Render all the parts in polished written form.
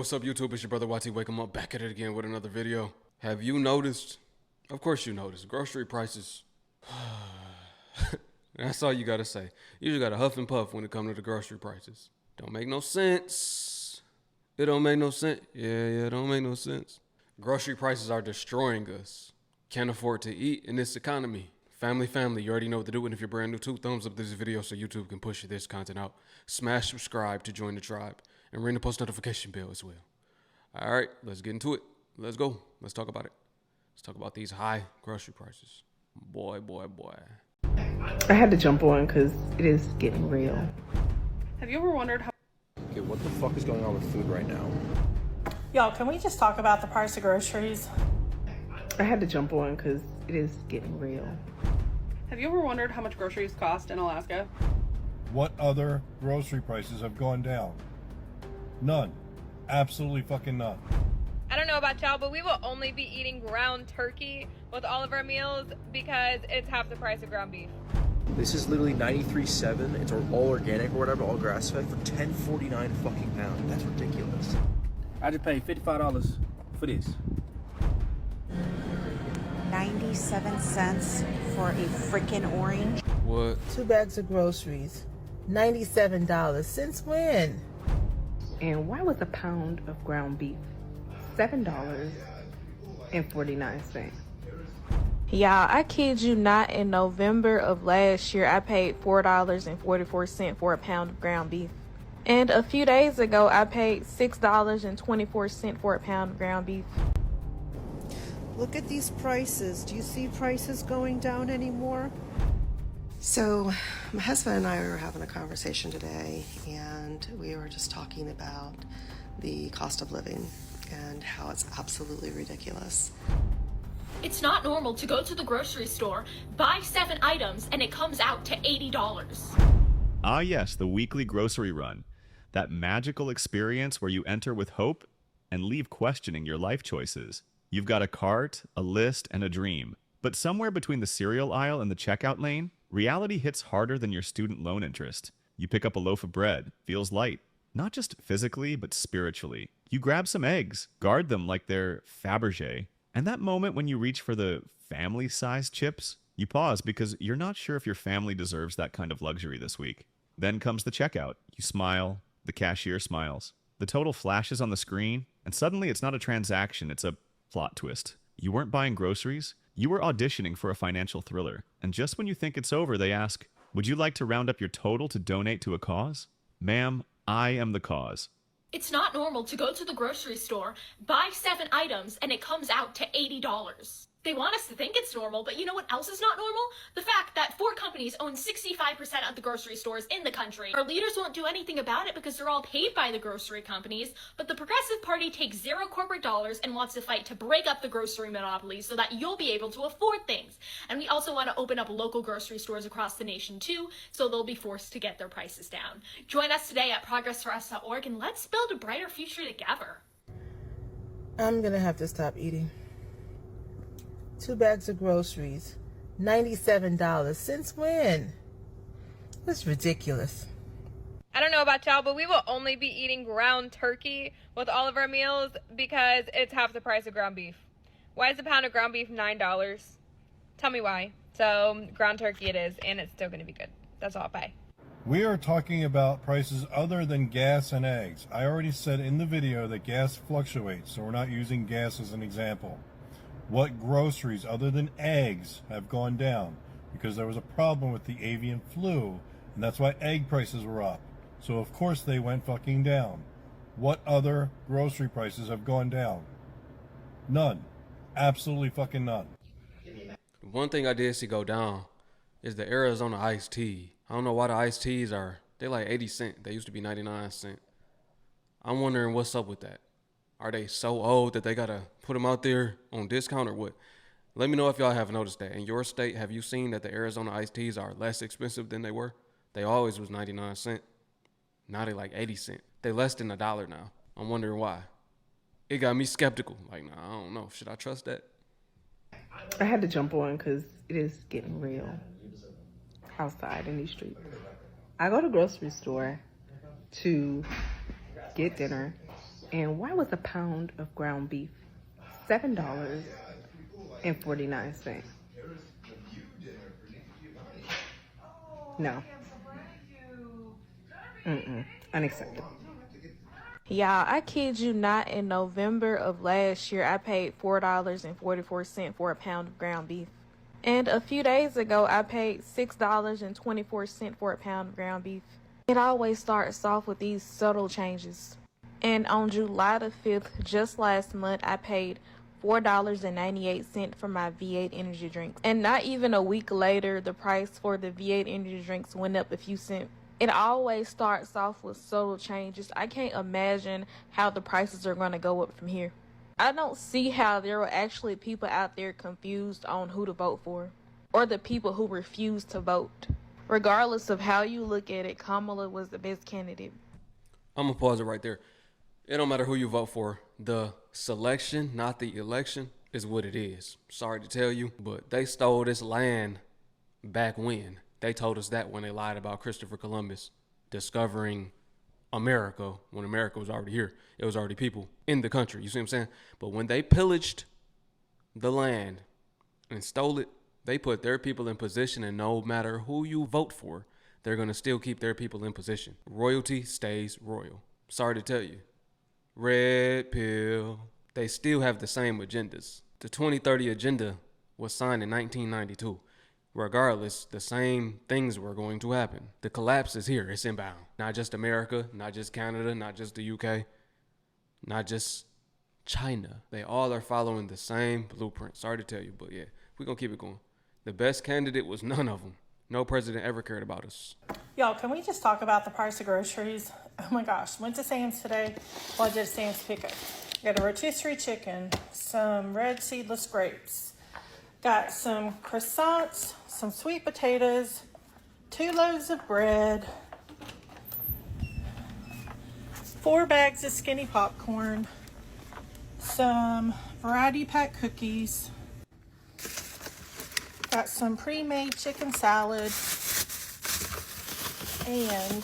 What's up, YouTube? It's your brother YT. Wake 'em up, back at it again with another video. Have you noticed? Of course you noticed. Grocery prices. That's all you gotta say. You just gotta huff and puff when it comes to the grocery prices. Don't make no sense. It don't make no sense. Yeah, it don't make no sense. Grocery prices are destroying us. Can't afford to eat in this economy. Family, you already know what to do. And if you're brand new too, thumbs up this video so YouTube can push this content out. Smash subscribe to join the tribe. And ring the post notification bell as well. All right, let's get into it. Let's go. Let's talk about it. Let's talk about these high grocery prices. Boy. I had to jump on because it is getting real. Have you ever wondered how... Okay, what the fuck is going on with food right now? Y'all, can we just talk about the price of groceries? I had to jump on because it is getting real. Have you ever wondered how much groceries cost in Alaska? What other grocery prices have gone down? None. Absolutely fucking none. I don't know about y'all, but we will only be eating ground turkey with all of our meals because it's half the price of ground beef. This is literally 93.7. It's all organic or whatever, all grass fed for $10.49 fucking pound. That's ridiculous. I just paid $55 for this. 97 cents for a freaking orange. What? 2 bags of groceries, $97. Since when? And why was a pound of ground beef $7.49? Y'all, I kid you not, in November of last year, I paid $4.44 for a pound of ground beef. And a few days ago, I paid $6.24 for a pound of ground beef. Look at these prices. Do you see prices going down anymore? So my husband and I were having a conversation today, and we were just talking about the cost of living and how it's absolutely ridiculous. It's not normal to go to the grocery store, buy 7 items, and it comes out to $80. Ah yes, the weekly grocery run. That magical experience where you enter with hope and leave questioning your life choices. You've got a cart, a list, and a dream. But somewhere between the cereal aisle and the checkout lane, reality hits harder than your student loan interest. You pick up a loaf of bread, feels light, not just physically, but spiritually. You grab some eggs, guard them like they're Fabergé. And that moment when you reach for the family-sized chips, you pause because you're not sure if your family deserves that kind of luxury this week. Then comes the checkout. You smile, the cashier smiles. The total flashes on the screen, and suddenly it's not a transaction, it's a plot twist. You weren't buying groceries, you were auditioning for a financial thriller. And just when you think it's over, they ask, would you like to round up your total to donate to a cause? Ma'am, I am the cause. It's not normal to go to the grocery store, buy 7 items, and it comes out to $80. They want us to think it's normal, but you know what else is not normal? The fact that 4 companies own 65% of the grocery stores in the country. Our leaders won't do anything about it because they're all paid by the grocery companies, but the Progressive Party takes 0 corporate dollars and wants to fight to break up the grocery monopolies so that you'll be able to afford things. And we also want to open up local grocery stores across the nation too, so they'll be forced to get their prices down. Join us today at progressforus.org and let's build a brighter future together. I'm gonna have to stop eating. 2 bags of groceries, $97. Since when? That's ridiculous. I don't know about y'all, but we will only be eating ground turkey with all of our meals because it's half the price of ground beef. Why is a pound of ground beef $9? Tell me why. So ground turkey it is, and it's still going to be good. That's all. Bye. We are talking about prices other than gas and eggs. I already said in the video that gas fluctuates, so we're not using gas as an example. What groceries other than eggs have gone down? Because there was a problem with the avian flu, and that's why egg prices were up. So of course they went fucking down. What other grocery prices have gone down? None. Absolutely fucking none. One thing I did see go down is the Arizona iced tea. I don't know why the iced teas they like 80 cents. They used to be 99 cents. I'm wondering what's up with that. Are they so old that they gotta put them out there on discount or what? Let me know if y'all have noticed that. In your state, have you seen that the Arizona iced teas are less expensive than they were? They always was 99 cents. Now they like 80 cents. They less than $1 now. I'm wondering why. It got me skeptical. Like, nah, I don't know. Should I trust that? I had to jump on because it is getting real outside in these streets. I go to the grocery store to get dinner And why was a pound of ground beef $7.49? No. Unacceptable. Yeah, I kid you not, in November of last year, I paid $4.44 for a pound of ground beef. And a few days ago, I paid $6.24 for a pound of ground beef. It always starts off with these subtle changes. And on July the 5th, just last month, I paid $4.98 for my V8 energy drinks. And not even a week later, the price for the V8 energy drinks went up a few cents. It always starts off with subtle changes. I can't imagine how the prices are going to go up from here. I don't see how there are actually people out there confused on who to vote for, or the people who refuse to vote. Regardless of how you look at it, Kamala was the best candidate. I'm going to pause it right there. It don't matter who you vote for. The selection, not the election, is what it is. Sorry to tell you, but they stole this land back when. They told us that when they lied about Christopher Columbus discovering America, when America was already here. It was already people in the country. You see what I'm saying? But when they pillaged the land and stole it, they put their people in position, and no matter who you vote for, they're going to still keep their people in position. Royalty stays royal. Sorry to tell you. Red pill. They still have the same agendas. The 2030 agenda was signed in 1992. Regardless, the same things were going to happen. The collapse is here. It's inbound. Not just America, not just Canada, not just the UK, not just China. They all are following the same blueprint. Sorry to tell you, but yeah, we're going to keep it going. The best candidate was none of them. No president ever cared about us. Y'all, can we just talk about the price of groceries? Oh my gosh, went to Sam's today. Well, I did Sam's pickup. Got a rotisserie chicken, some red seedless grapes, got some croissants, some sweet potatoes, 2 loaves of bread, 4 bags of skinny popcorn, some variety pack cookies, got some pre-made chicken salad, and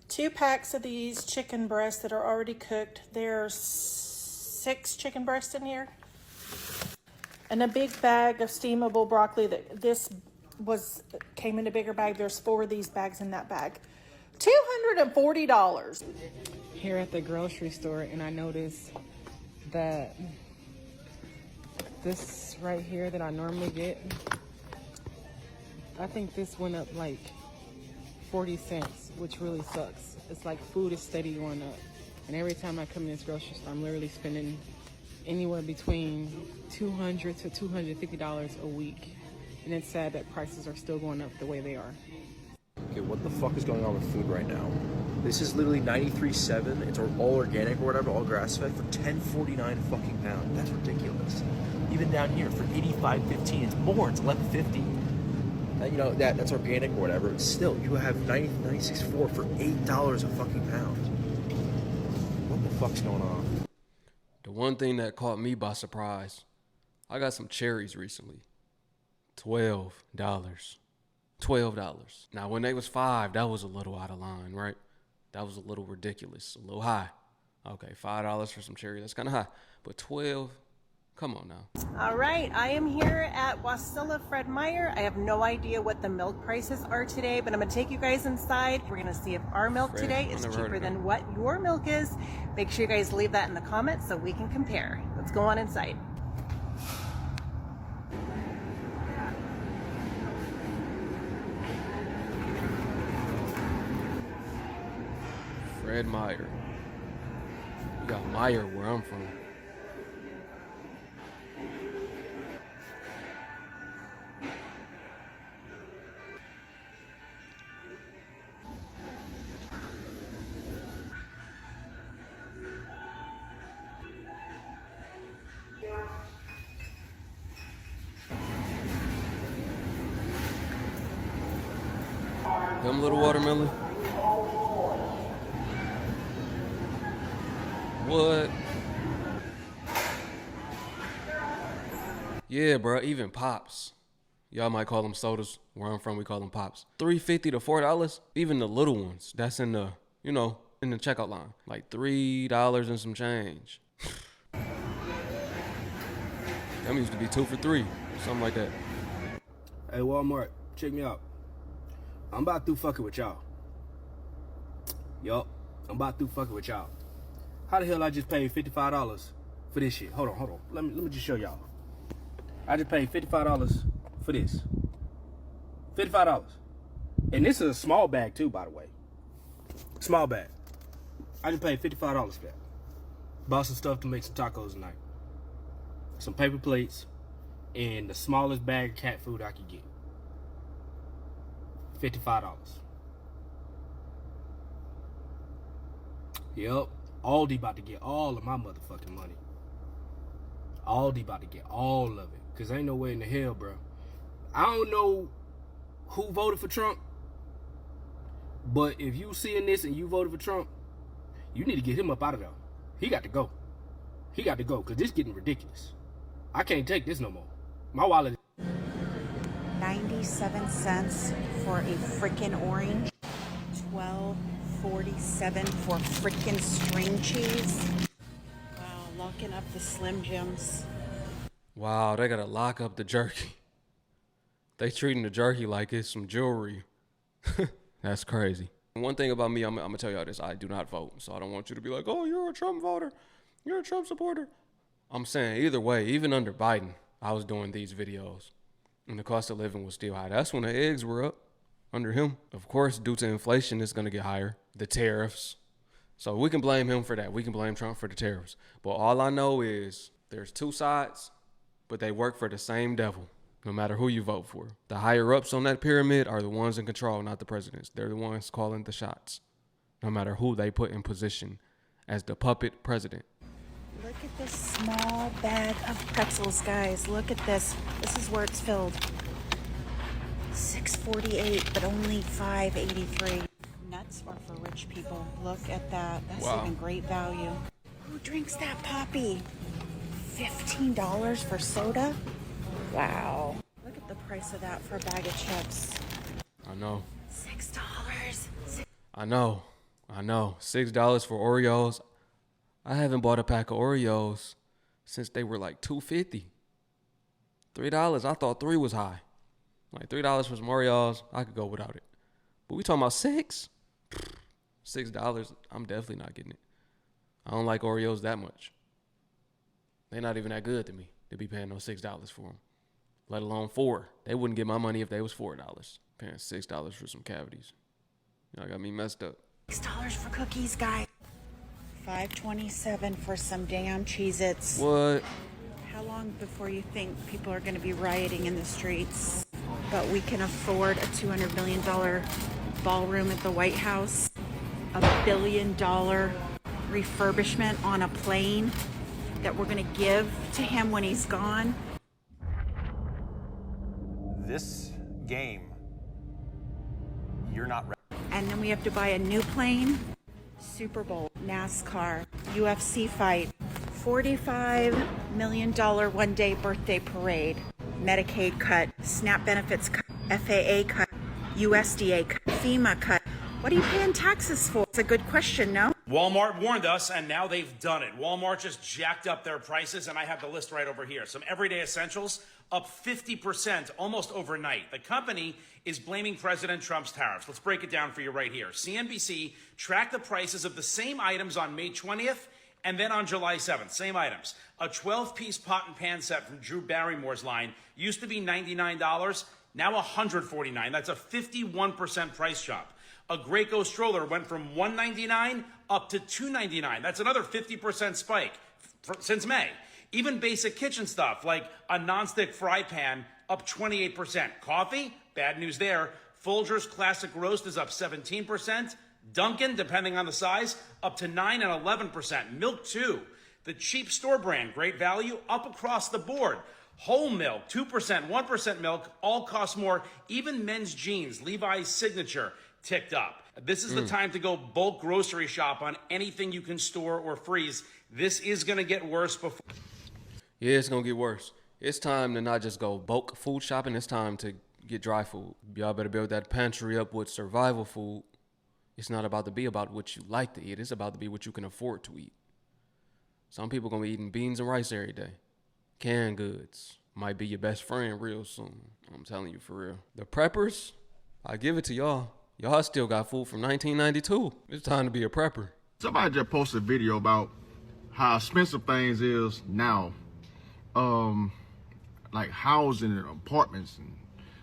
2 packs of these chicken breasts that are already cooked. There's 6 chicken breasts in here. And a big bag of steamable broccoli. Came in a bigger bag. There's 4 of these bags in that bag. $240. Here at the grocery store, and I noticed that this right here that I normally get, I think this went up like 40 cents, which really sucks. It's like food is steady going up. And every time I come in this grocery store, I'm literally spending anywhere between $200 to $250 a week. And it's sad that prices are still going up the way they are. Okay, what the fuck is going on with food right now? This is literally 93.7. It's all organic or whatever, all grass-fed for $10.49 fucking pound. That's ridiculous. Even down here for $85.15, it's more. It's $11.50. You know that's organic or whatever. But still, you have 96.4 for $8 a fucking pound. What the fuck's going on? The one thing that caught me by surprise, I got some cherries recently. $12. $12. Now, when they was $5, that was a little out of line, right? That was a little ridiculous, a little high. Okay, $5 for some cherries, that's kind of high. But $12, come on now. All right, I am here at Wasilla Fred Meyer. I have no idea what the milk prices are today, but I'm going to take you guys inside. We're going to see if our milk today is cheaper than what your milk is. Make sure you guys leave that in the comments so we can compare. Let's go on inside. Fred Meyer. You got Meyer where I'm from. Them little watermelon. What? Yeah, bro. Even pops. Y'all might call them sodas. Where I'm from, we call them pops. $3.50 to $4. Even the little ones. That's in the, in the checkout line. Like $3 and some change. Them used to be 2 for $3, something like that. Hey, Walmart, check me out. I'm about through fucking with y'all. Yup, I'm about through fucking with y'all. How the hell I just paid $55 for this shit? Hold on. Let me just show y'all. I just paid $55 for this. $55. And this is a small bag too, by the way. Small bag. I just paid $55 for that. Bought some stuff to make some tacos tonight. Some paper plates, and the smallest bag of cat food I could get. $55. Yep. Aldi about to get all of my motherfucking money. Aldi about to get all of it. Cause ain't no way in the hell, bro. I don't know who voted for Trump, but if you seeing this and you voted for Trump, you need to get him up out of there. He got to go. He got to go, cause this getting ridiculous. I can't take this no more. My wallet. 97 cents for a freaking orange. $12.47 for freaking string cheese. Wow, locking up the Slim Jims. Wow, they gotta lock up the jerky. They treating the jerky like it's some jewelry. That's crazy. One thing about me, I'm gonna tell y'all this. I do not vote, so I don't want you to be like, oh, you're a Trump voter. You're a Trump supporter. I'm saying either way, even under Biden, I was doing these videos and the cost of living was still high. That's when the eggs were up under him. Of course, due to inflation, it's going to get higher. The tariffs. So we can blame him for that. We can blame Trump for the tariffs. But all I know is there's two sides, but they work for the same devil, no matter who you vote for. The higher ups on that pyramid are the ones in control, not the presidents. They're the ones calling the shots, no matter who they put in position as the puppet president. Look at this small bag of pretzels, guys. Look at this. This is where it's filled. $6.48, but only $5.83. Nuts are for rich people. Look at that. That's even great value. Who drinks that poppy? $15 for soda? Wow. Look at the price of that for a bag of chips. I know. $6. I know. $6 for Oreos. I haven't bought a pack of Oreos since they were like $2.50. $3. I thought $3 was high. Like $3 for some Oreos, I could go without it. But we talking about $6? $6, I'm definitely not getting it. I don't like Oreos that much. They're not even that good to me to be paying no $6 for them. Let alone $4. They wouldn't get my money if they was $4. Paying $6 for some cavities. Y'all got me messed up. $6 for cookies, guys. $5.27 for some damn Cheez-Its. What? How long before you think people are going to be rioting in the streets? But we can afford a $200 million ballroom at the White House, a $1 billion refurbishment on a plane that we're going to give to him when he's gone. This game, you're not ready. And then we have to buy a new plane. Super Bowl, NASCAR, UFC fight, $45 million one-day birthday parade, Medicaid cut, SNAP benefits cut, FAA cut, USDA cut, FEMA cut. What are you paying taxes for? It's a good question, no? Walmart warned us, and now they've done it. Walmart just jacked up their prices, and I have the list right over here. Some everyday essentials up 50% almost overnight. The company is blaming President Trump's tariffs. Let's break it down for you right here. CNBC tracked the prices of the same items on May 20th and then on July 7th. Same items. A 12-piece pot and pan set from Drew Barrymore's line used to be $99, now $149. That's a 51% price jump. A Graco stroller went from $199 up to $299. That's another 50% spike since May. Even basic kitchen stuff like a nonstick fry pan up 28%. Coffee, bad news there. Folgers Classic Roast is up 17%. Dunkin', depending on the size, up to 9 and 11%. Milk too. The cheap store brand, great value, up across the board. Whole milk, 2%, 1% milk, all cost more. Even men's jeans, Levi's Signature, ticked up. This is the time to go bulk grocery shop on anything you can store or freeze. This is going to get worse before. Yeah, it's going to get worse. It's time to not just go bulk food shopping. It's time to get dry food. Y'all better build that pantry up with survival food. It's not about to be about what you like to eat. It's about to be what you can afford to eat. Some people gonna be eating beans and rice every day. Canned goods might be your best friend real soon. I'm telling you, for real. The preppers, I give it to y'all. Y'all still got food from 1992. It's time to be a prepper. Somebody just posted a video about how expensive things is now. Like housing and apartments and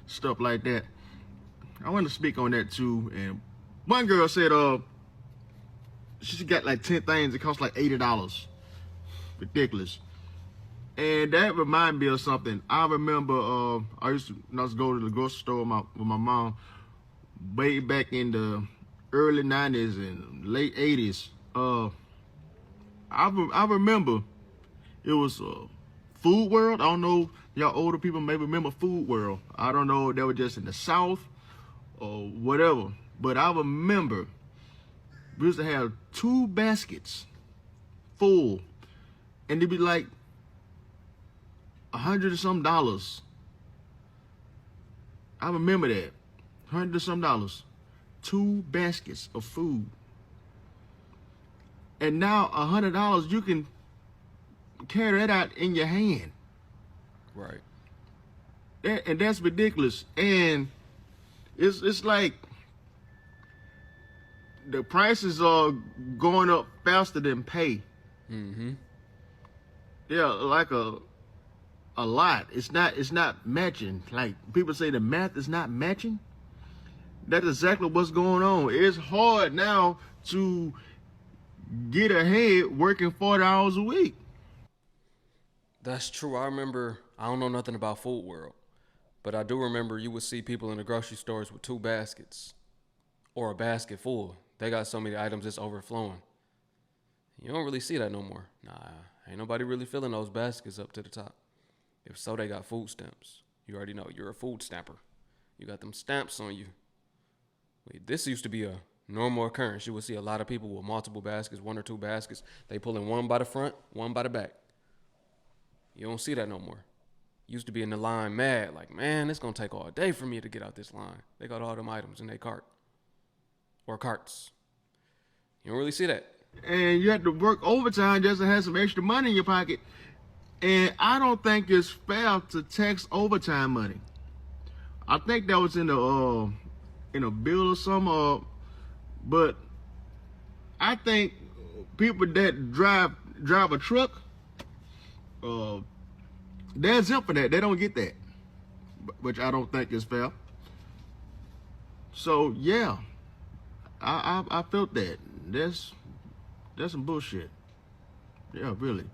stuff like that. I want to speak on that too. And one girl said, she got like 10 things. It costs like $80. Ridiculous. And that reminded me of something. I remember I used to go to the grocery store with my mom way back in the early 90s and late 80s. I remember it was Food World. I don't know, y'all older people may remember Food World. I don't know if that was just in the South or whatever. But I remember we used to have 2 baskets full, and it'd be like $100 or some dollars. I remember that. $100 or some dollars. 2 baskets of food. And now $100, you can carry that out in your hand. Right. And that's ridiculous. And it's like the prices are going up faster than pay. Mm-hmm. Yeah, like a lot. It's not matching. Like people say the math is not matching. That's exactly what's going on. It's hard now to get ahead working 40 hours a week. That's true. I remember, I don't know nothing about Food World, but I do remember you would see people in the grocery stores with 2 baskets or a basket full. They got so many items it's overflowing. You don't really see that no more. Nah, ain't nobody really filling those baskets up to the top. If so, they got food stamps. You already know, you're a food stamper. You got them stamps on you. Wait, this used to be a normal occurrence. You would see a lot of people with multiple baskets, 1 or 2 baskets. They pulling one by the front, one by the back. You don't see that no more. Used to be in the line mad, like, man, it's gonna take all day for me to get out this line. They got all them items in their cart. Or carts. You don't really see that. And you have to work overtime just to have some extra money in your pocket. And I don't think it's fair to tax overtime money. I think that was in a bill or something. But I think people that drive a truck, they're exempt for that. They don't get that, which I don't think is fair. So yeah, I felt that. That's some bullshit. Yeah, really.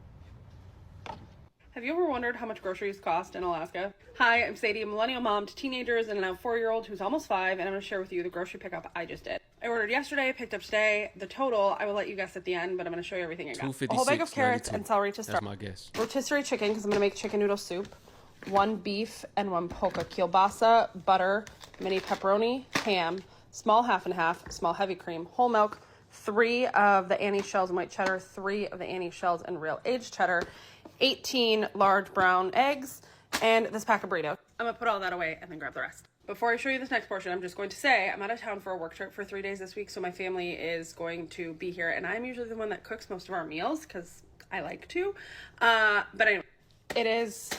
Have you ever wondered how much groceries cost in Alaska? Hi, I'm Sadie, a millennial mom to teenagers and a now 4-year-old who's almost 5, and I'm going to share with you the grocery pickup I just did. I ordered yesterday, picked up today. The total, I will let you guess at the end, but I'm going to show you everything I got. A whole bag of carrots and celery to start. That's my guess. Rotisserie chicken, because I'm going to make chicken noodle soup. 1 beef and 1 polka. Kielbasa, butter, mini pepperoni, ham, small half and half, small heavy cream, whole milk, 3 of the Annie shells and white cheddar, 3 of the Annie shells and real aged cheddar, 18 large brown eggs, and this pack of burritos. I'm gonna put all that away and then grab the rest. Before I show you this next portion, I'm just going to say I'm out of town for a work trip for 3 days this week, so my family is going to be here, and I'm usually the one that cooks most of our meals because I like to. But anyway, it is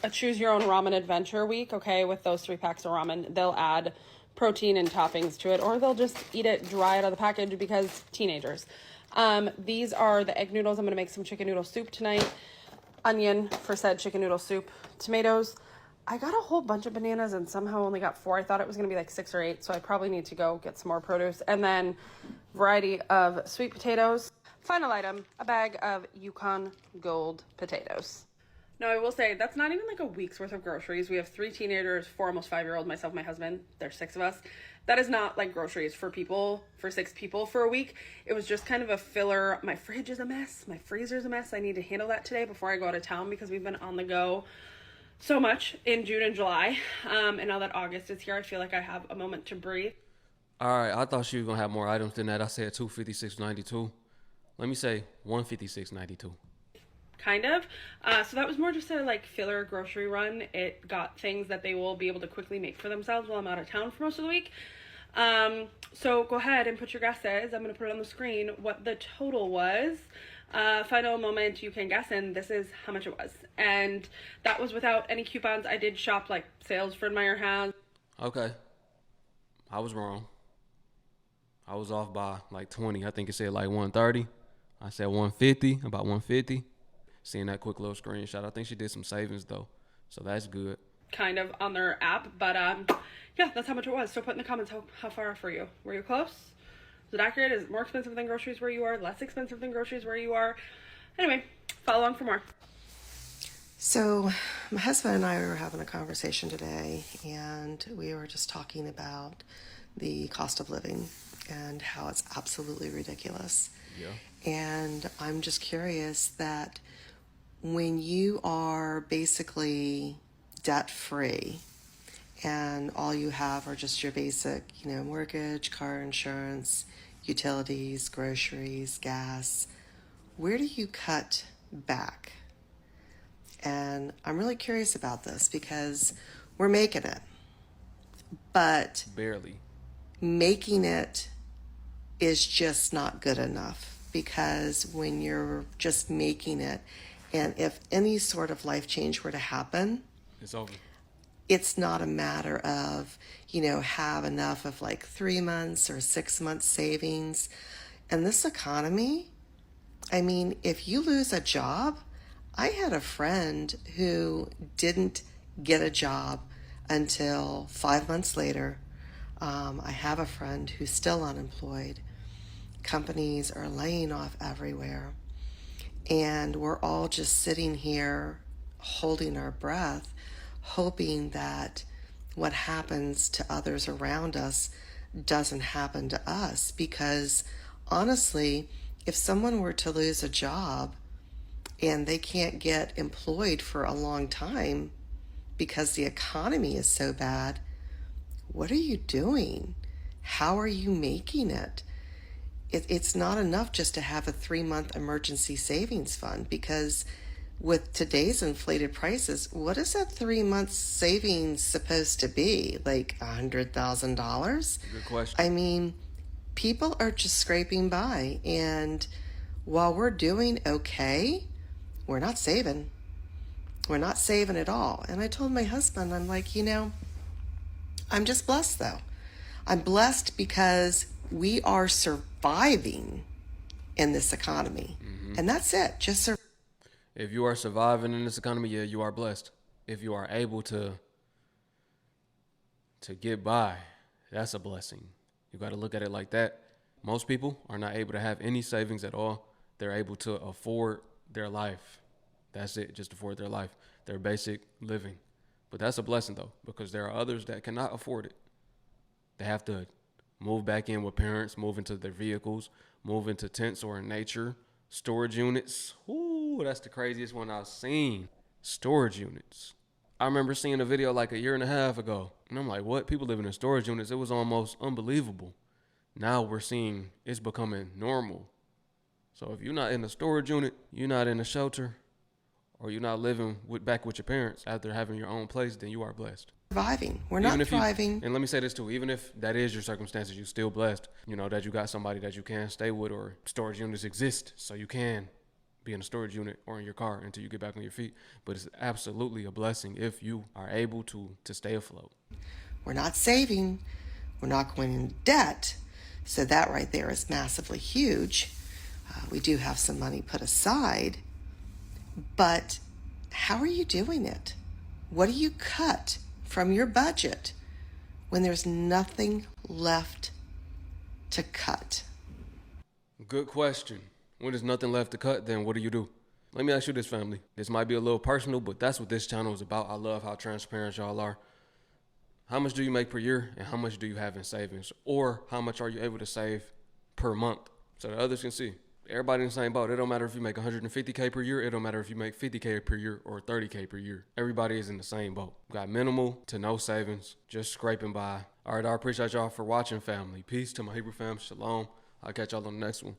a choose your own ramen adventure week, okay, with those 3 packs of ramen. They'll add protein and toppings to it, or they'll just eat it dry out of the package because teenagers. These are the egg noodles. I'm going to make some chicken noodle soup tonight. Onion for said chicken noodle soup. Tomatoes. I got a whole bunch of bananas and somehow only got 4. I thought it was going to be like 6 or 8, so I probably need to go get some more produce. And then variety of sweet potatoes. Final item, a bag of Yukon Gold potatoes. Now, I will say, that's not even like a week's worth of groceries. We have 3 teenagers, 4 almost 5-year-old, myself, my husband. There's 6 of us. That is not like groceries for 6 people for a week. It was just kind of a filler. My fridge is a mess. My freezer's a mess. I need to handle that today before I go out of town because we've been on the go so much in June and July. And now that August is here, I feel like I have a moment to breathe. All right, I thought she was going to have more items than that. I said $256.92. Let me say $156.92. Kind of. So that was more just a like filler grocery run. It got things that they will be able to quickly make for themselves while I'm out of town for most of the week. So go ahead and put your guesses. I'm going to put it on the screen what the total was. Final moment you can guess, and this is how much it was. And that was without any coupons. I did shop like sales Fred Meyer has. Okay. I was wrong. I was off by like 20. I think it said like 130. I said 150, about 150. Seeing that quick little screenshot. I think she did some savings though. So that's good. Kind of on their app, but yeah, that's how much it was. So put in the comments how far off were you? Were you close? Is it accurate? Is it more expensive than groceries where you are? Less expensive than groceries where you are? Anyway, follow along for more. So, my husband and I were having a conversation today, and we were just talking about the cost of living and how it's absolutely ridiculous. Yeah. And I'm just curious that when you are basically debt free and all you have are just your basic, mortgage, car insurance, utilities, groceries, gas, where do you cut back? And I'm really curious about this because we're making it, but barely. Making it is just not good enough, because when you're just making it, and if any sort of life change were to happen, it's over. It's not a matter of, have enough of like 3 months or 6 months savings. And this economy, I mean, if you lose a job, I had a friend who didn't get a job until 5 months later. I have a friend who's still unemployed. Companies are laying off everywhere. And we're all just sitting here holding our breath, hoping that what happens to others around us doesn't happen to us. Because honestly, if someone were to lose a job and they can't get employed for a long time because the economy is so bad, what are you doing? How are you making it? It's not enough just to have a 3-month emergency savings fund, because with today's inflated prices, what is that 3-month savings supposed to be? Like $100,000? Good question. I mean, people are just scraping by, and while we're doing okay, we're not saving. We're not saving at all. And I told my husband, I'm like, I'm just blessed though. I'm blessed because we are surviving in this economy. Mm-hmm. And that's it. Just survive. If you are surviving in this economy, yeah, you are blessed. If you are able to get by, that's a blessing. You got to look at it like that. Most people are not able to have any savings at all. They're able to afford their life. That's it, just afford their life, their basic living. But that's a blessing though, because there are others that cannot afford it. They have to move back in with parents, move into their vehicles, move into tents or in nature, storage units. Ooh, that's the craziest one I've seen. Storage units. I remember seeing a video like a year and a half ago, and I'm like, what? People living in storage units? It was almost unbelievable. Now we're seeing it's becoming normal. So if you're not in a storage unit, you're not in a shelter, or you're not living back with your parents after having your own place, then you are blessed. Surviving. We're not thriving. And let me say this too, even if that is your circumstances, you're still blessed, that you got somebody that you can stay with, or storage units exist so you can be in a storage unit or in your car until you get back on your feet. But it's absolutely a blessing if you are able to stay afloat. We're not saving. We're not going into debt. So that right there is massively huge. We do have some money put aside. But how are you doing it? What do you cut from your budget when there's nothing left to cut? Good question. When there's nothing left to cut, then what do? Let me ask you this, family. This might be a little personal, but that's what this channel is about. I love how transparent y'all are. How much do you make per year, and how much do you have in savings? Or how much are you able to save per month so that others can see? Everybody in the same boat. It don't matter if you make $150K per year. It don't matter if you make $50K per year or $30K per year. Everybody is in the same boat. Got minimal to no savings, just scraping by. All right, I appreciate y'all for watching, family. Peace to my Hebrew fam. Shalom. I'll catch y'all on the next one.